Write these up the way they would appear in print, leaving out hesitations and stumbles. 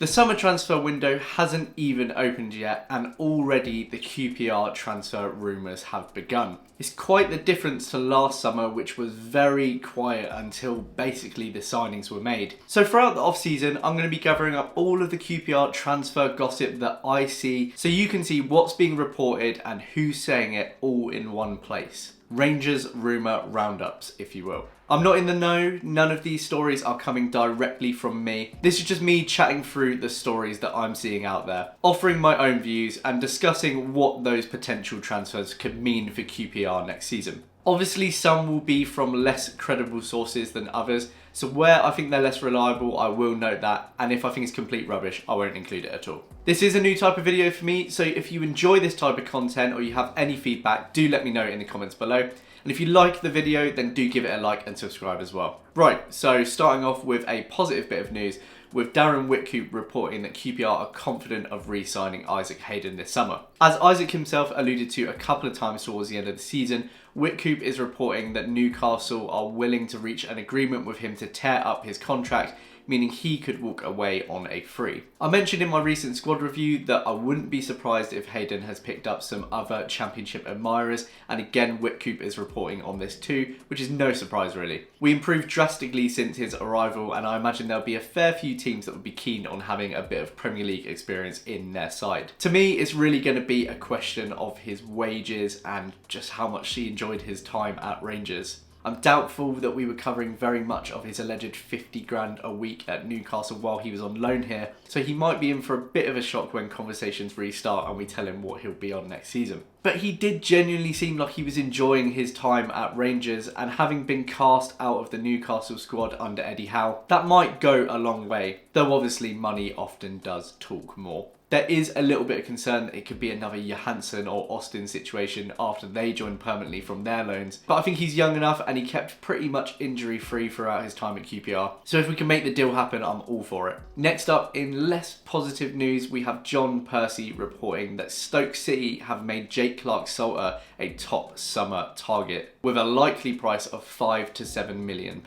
The summer transfer window hasn't even opened yet, and already the QPR transfer rumours have begun. It's quite the difference to last summer, which was very quiet until basically the signings were made. So throughout the off-season, I'm going to be gathering up all of the QPR transfer gossip that I see, so you can see what's being reported and who's saying it all in one place. Rangers rumour roundups, if you will. I'm not in the know, none of these stories are coming directly from me. This is just me chatting through the stories that I'm seeing out there, offering my own views and discussing what those potential transfers could mean for QPR next season. Obviously, some will be from less credible sources than others, so where I think they're less reliable, I will note that, and if I think it's complete rubbish, I won't include it at all. This is a new type of video for me, so if you enjoy this type of content or you have any feedback, do let me know in the comments below. And if you like the video, then do give it a like and subscribe as well. Right, so starting off with a positive bit of news, with Darren Witcoop reporting that QPR are confident of re-signing Isaac Hayden this summer. As Isaac himself alluded to a couple of times towards the end of the season, Witcoop is reporting that Newcastle are willing to reach an agreement with him to tear up his contract, meaning he could walk away on a free. I mentioned in my recent squad review that I wouldn't be surprised if Hayden has picked up some other championship admirers, and again Witcoop is reporting on this too, which is no surprise really. We improved drastically since his arrival, and I imagine there'll be a fair few teams that would be keen on having a bit of Premier League experience in their side. To me, it's really going to be a question of his wages and just how much he enjoyed his time at Rangers. I'm doubtful that we were covering very much of his alleged 50 grand a week at Newcastle while he was on loan here, so he might be in for a bit of a shock when conversations restart and we tell him what he'll be on next season. But he did genuinely seem like he was enjoying his time at Rangers, and having been cast out of the Newcastle squad under Eddie Howe, that might go a long way, though obviously money often does talk more. There is a little bit of concern that it could be another Johansson or Austin situation after they joined permanently from their loans. But I think he's young enough and he kept pretty much injury free throughout his time at QPR. So if we can make the deal happen, I'm all for it. Next up, in less positive news, we have John Percy reporting that Stoke City have made Clarke-Salter a top summer target with a likely price of £5 to £7 million.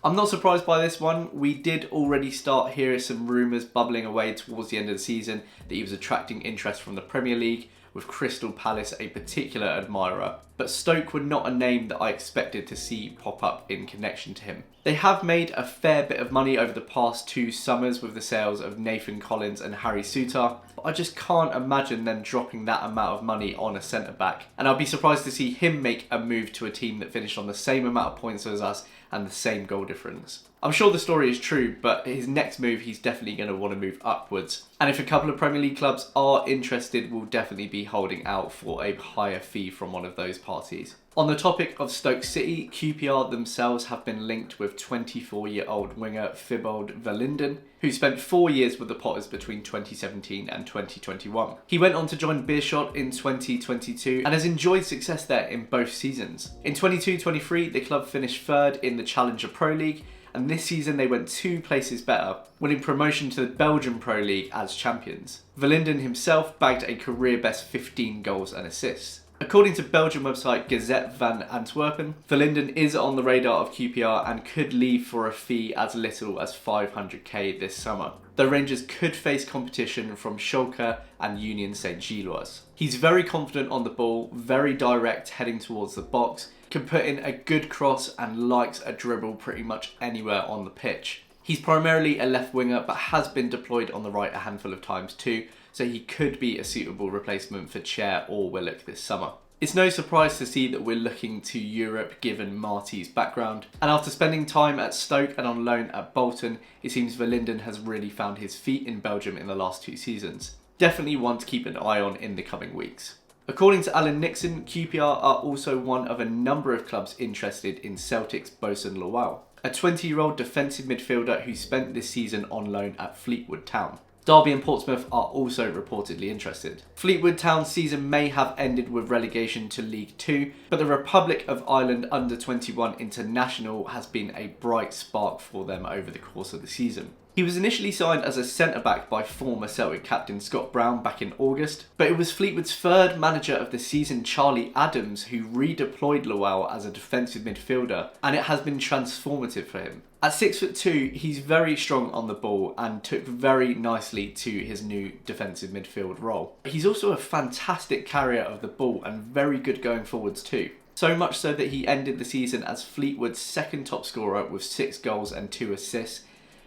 I'm not surprised by this one. We did already start hearing some rumours bubbling away towards the end of the season that he was attracting interest from the Premier League, with Crystal Palace a particular admirer. But Stoke were not a name that I expected to see pop up in connection to him. They have made a fair bit of money over the past 2 summers with the sales of Nathan Collins and Harry Souttar, but I just can't imagine them dropping that amount of money on a centre-back. And I'll be surprised to see him make a move to a team that finished on the same amount of points as us and the same goal difference. I'm sure the story is true, but his next move, he's definitely going to want to move upwards. And if a couple of Premier League clubs are interested, we'll definitely be holding out for a higher fee from one of those parties. On the topic of Stoke City, QPR themselves have been linked with 24-year-old winger Thibaud Verlinden, who spent 4 years with the Potters between 2017 and 2021. He went on to join Beerschot in 2022 and has enjoyed success there in both seasons. In 22-23, the club finished 3rd in the Challenger Pro League, and this season they went 2 places better, winning promotion to the Belgian Pro League as champions. Verlinden himself bagged a career best 15 goals and assists. According to Belgian website Gazet van Antwerpen, Verlinden is on the radar of QPR and could leave for a fee as little as $500k this summer. The Rangers could face competition from Schalke and Union Saint-Gilloise. He's very confident on the ball, very direct heading towards the box, can put in a good cross and likes a dribble pretty much anywhere on the pitch. He's primarily a left winger but has been deployed on the right a handful of times too, so he could be a suitable replacement for Chair or Willock this summer. It's no surprise to see that we're looking to Europe given Marty's background, and after spending time at Stoke and on loan at Bolton, it seems Verlinden has really found his feet in Belgium in the last 2 seasons. Definitely one to keep an eye on in the coming weeks. According to Alan Nixon, QPR are also one of a number of clubs interested in Celtic's Bosun Lawal, a 20-year-old defensive midfielder who spent this season on loan at Fleetwood Town. Derby and Portsmouth are also reportedly interested. Fleetwood Town's season may have ended with relegation to League 2, but the Republic of Ireland under-21 international has been a bright spark for them over the course of the season. He was initially signed as a centre-back by former Celtic captain Scott Brown back in August, but it was Fleetwood's third manager of the season, Charlie Adams, who redeployed Lawal as a defensive midfielder, and it has been transformative for him. At 6'2", he's very strong on the ball and took very nicely to his new defensive midfield role. He's also a fantastic carrier of the ball and very good going forwards too. So much so that he ended the season as Fleetwood's second top scorer with 6 goals and 2 assists,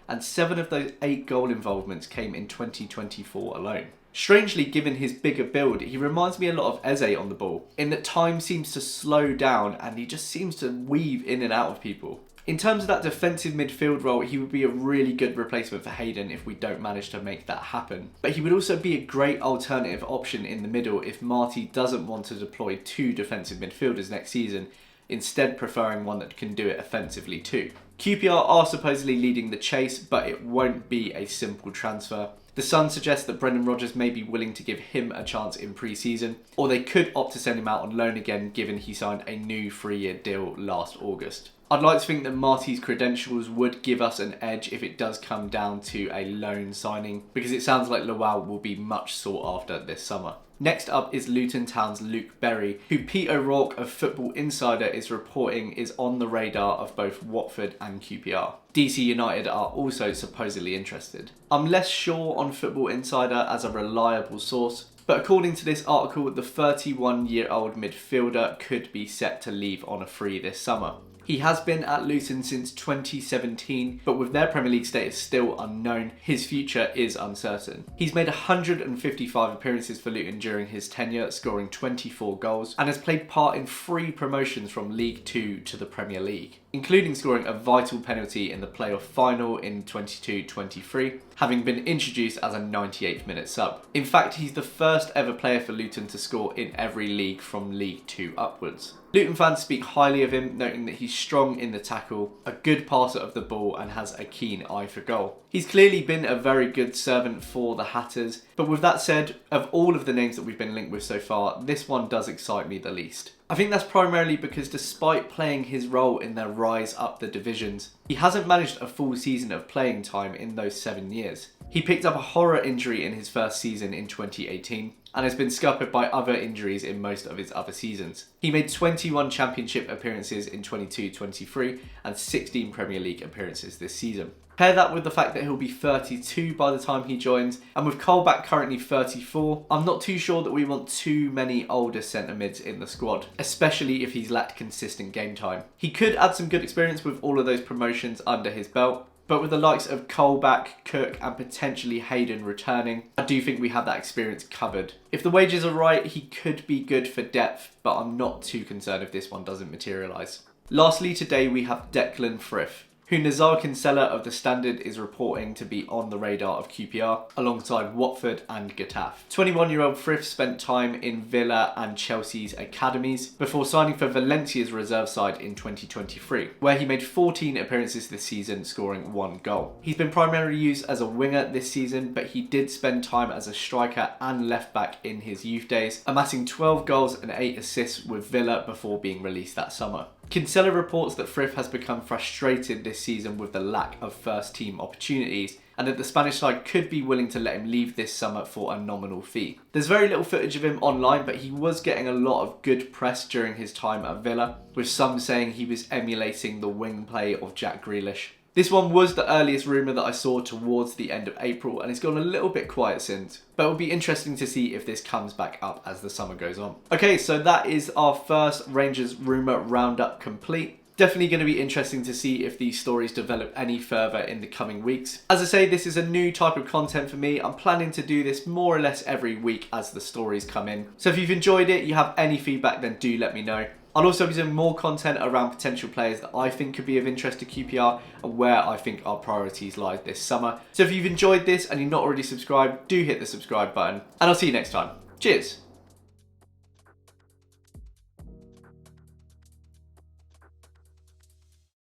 and 7 of those 8 goal involvements came in 2024 alone. Strangely, given his bigger build, he reminds me a lot of Eze on the ball, in that time seems to slow down and he just seems to weave in and out of people. In terms of that defensive midfield role, he would be a really good replacement for Hayden if we don't manage to make that happen. But he would also be a great alternative option in the middle if Marty doesn't want to deploy 2 defensive midfielders next season, instead preferring one that can do it offensively too. QPR are supposedly leading the chase, but it won't be a simple transfer. The Sun suggests that Brendan Rodgers may be willing to give him a chance in pre-season, or they could opt to send him out on loan again given he signed a new 3-year deal last August. I'd like to think that Marty's credentials would give us an edge if it does come down to a loan signing, because it sounds like Lawal will be much sought after this summer. Next up is Luton Town's Luke Berry, who Pete O'Rourke of Football Insider is reporting is on the radar of both Watford and QPR. DC United are also supposedly interested. I'm less sure on Football Insider as a reliable source, but according to this article, the 31-year-old midfielder could be set to leave on a free this summer. He has been at Luton since 2017, but with their Premier League status still unknown, his future is uncertain. He's made 155 appearances for Luton during his tenure, scoring 24 goals, and has played part in 3 promotions from League 2 to the Premier League, including scoring a vital penalty in the playoff final in 22-23, having been introduced as a 98th minute sub. In fact, he's the first ever player for Luton to score in every league from League 2 upwards. Luton fans speak highly of him, noting that he's strong in the tackle, a good passer of the ball, and has a keen eye for goal. He's clearly been a very good servant for the Hatters, but with that said, of all of the names that we've been linked with so far, this one does excite me the least. I think that's primarily because despite playing his role in their rise up the divisions, he hasn't managed a full season of playing time in those 7 years. He picked up a horror injury in his first season in 2018 and has been scuppered by other injuries in most of his other seasons. He made 21 Championship appearances in 22-23 and 16 Premier League appearances this season. Pair that with the fact that he'll be 32 by the time he joins, and with Colback currently 34, I'm not too sure that we want too many older centre mids in the squad, especially if he's lacked consistent game time. He could add some good experience with all of those promotions under his belt, but with the likes of Colback, Cook and potentially Hayden returning, I do think we have that experience covered. If the wages are right, he could be good for depth, but I'm not too concerned if this one doesn't materialise. Lastly today we have Declan Frith, who Nazar Kinsella of The Standard is reporting to be on the radar of QPR, alongside Watford and Getafe. 21-year-old Frith spent time in Villa and Chelsea's academies, before signing for Valencia's reserve side in 2023, where he made 14 appearances this season, scoring 1 goal. He's been primarily used as a winger this season, but he did spend time as a striker and left-back in his youth days, amassing 12 goals and 8 assists with Villa before being released that summer. Kinsella reports that Frith has become frustrated this season with the lack of first-team opportunities, and that the Spanish side could be willing to let him leave this summer for a nominal fee. There's very little footage of him online, but he was getting a lot of good press during his time at Villa, with some saying he was emulating the wing play of Jack Grealish. This one was the earliest rumour that I saw towards the end of April, and it's gone a little bit quiet since, but it will be interesting to see if this comes back up as the summer goes on. Okay, so that is our first Rangers rumour roundup complete. Definitely going to be interesting to see if these stories develop any further in the coming weeks. As I say, this is a new type of content for me. I'm planning to do this more or less every week as the stories come in. So if you've enjoyed it, you have any feedback, then do let me know. I'll also be doing more content around potential players that I think could be of interest to QPR and where I think our priorities lie this summer. So if you've enjoyed this and you're not already subscribed, do hit the subscribe button, and I'll see you next time. Cheers!